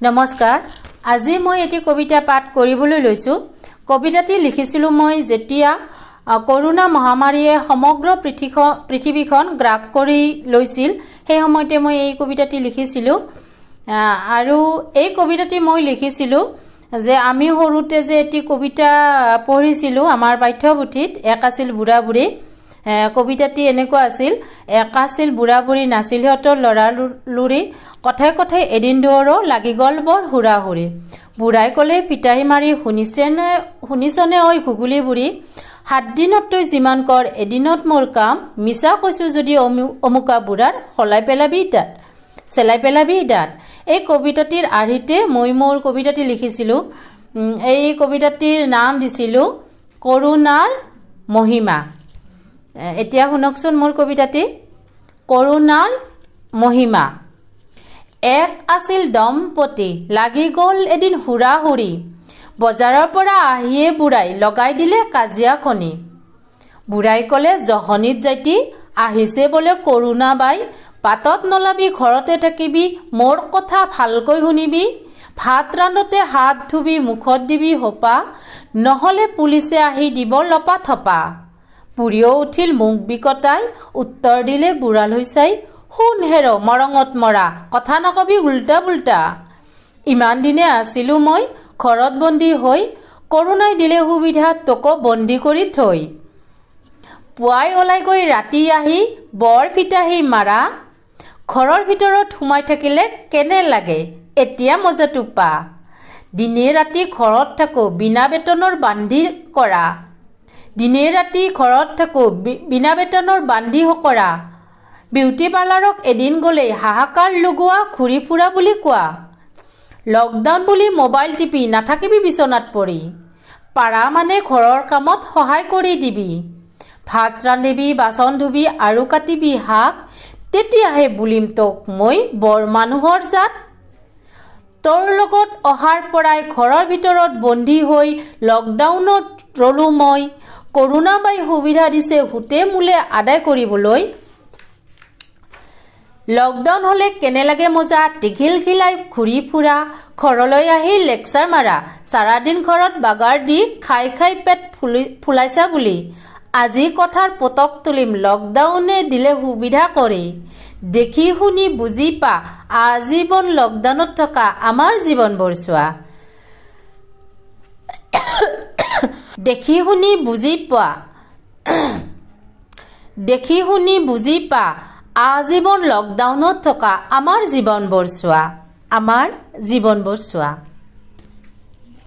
নমস্কাৰ। আজি মই এটি কবিতা পাঠ কৰিবলৈ লৈছোঁ। কবিতাটি লিখিছিলোঁ মই যেতিয়া কৰোনা মহামাৰীয়ে সমগ্ৰ পৃথিৱীখন গ্ৰাস কৰি লৈছিল, সেই সময়তে মই এই কবিতাটি লিখিছিলোঁ। আৰু এই কবিতাটি মই লিখিছিলোঁ যে আমি সৰুতে যে এটি কবিতা পঢ়িছিলোঁ আমাৰ পাঠ্যপুথিত, এক আছিল বুঢ়া বুঢ়ী। কবিতাটি এনেকুৱা আছিল, এক আছিল বুঢ়া বুঢ়ী, নাছিল সিহঁতৰ ল'ৰা লুৰি, কথাই কথাই এদিন দুৱৰো লাগি গ'ল বৰ হুৰা হুৰি। বুঢ়াই ক'লে পিতাহী মাৰি, শুনিছনে ঐ ঘুগুলি বুঢ়ী, 7 দিনত তই যিমান কৰ এদিনত মোৰ কাম, মিছা কৈছোঁ যদি অমুকা বুঢ়াৰ চেলাই পেলাবি দাঁত। এই কবিতাটিৰ আৰ্হিতে মই মোৰ কবিতাটি লিখিছিলোঁ। এই কবিতাটিৰ নাম দিছিলোঁ কৰোণাৰ মহিমা। এতিয়া শুনকচোন মোৰ কবিতাটি। কৰোণাৰ মহিমা। এক আছিল দম্পতী, লাগি গ'ল এদিন হুৰা হুৰি, বজাৰৰ পৰা আহিয়ে বুঢ়াই লগাই দিলে কাজিয়া খনি। বুঢ়াই ক'লে জহনিত যাইতি, আহিছে বোলে কৰোণা বাই, বাটত নলাবি ঘৰতে থাকিবি, মোৰ কথা ভালকৈ শুনিবি, ভাত ৰান্ধোতে হাত ধুবি, মুখত দিবি সোপা, নহ'লে পুলিচে আহি দিব লপা থপা। বুঢ়ীও উঠিল মুখ বিকটাই, উত্তৰ দিলে বুঢ়ালৈ চাই, শুন হেৰ মৰঙত মৰা, কথা নকবি উল্টা পুল্টা। ইমান দিনে আছিলোঁ মই ঘৰত বন্দী হৈ, কৰোণাই দিলে সুবিধা তোকো বন্দী কৰি থৈ। পুৱাই ওলাই গৈ ৰাতি আহি বৰ ফিতাহী মাৰা, ঘৰৰ ভিতৰত সোমাই থাকিলে কেনে লাগে এতিয়া মজাটো পা। দিনে ৰাতি ঘৰত থাকোঁ বিনা বেতনৰ বান্ধি কৰা, দিনে ৰাতি ঘৰত থাকোঁ বিনা বেতনৰ বান্ধি কৰা, বিউটি পাৰ্লাৰক এদিন গ'লেই হাহাকাৰ লগোৱা, ঘূৰি ফুৰা বুলি কোৱা। লকডাউন বুলি মোবাইল টিপি নাথাকিবি বিচনাত পৰি, পাৰা মানে ঘৰৰ কামত সহায় কৰি দিবি, ভাত ৰান্ধিবি, বাচন ধুবি আৰু কাটিবি শাক, তেতিয়াহে বুলিম তোক মই বৰ মানুহৰ জাত। তোৰ লগত অহাৰ পৰাই ঘৰৰ ভিতৰত বন্দী হৈ লকডাউনত ৰলো মই, কৰোণা বাই সুবিধা দিছে হোটে মোলে আদায় কৰিবলৈ। লকডাউন হ'লে কেনে লাগে মজা, টিঘিল খিলাই ঘূৰি ফুৰা, ঘৰলৈ আহি লেকচাৰ মাৰা, চাৰাদিন ঘৰত বাগাৰ দি খাই খাই পেট ফুলাইছা বুলি। আজি কথাৰ পতক তুলিম, লকডাউনে দিলে সুবিধা কৰি, দেখি শুনি বুজি পা, আজীৱন লকডাউনত থকা আমাৰ জীৱনবোৰ চোৱা। দেখি শুনি বুজি পা, আজীৱন লকডাউনত থকা আমাৰ জীৱনবোৰ চোৱা।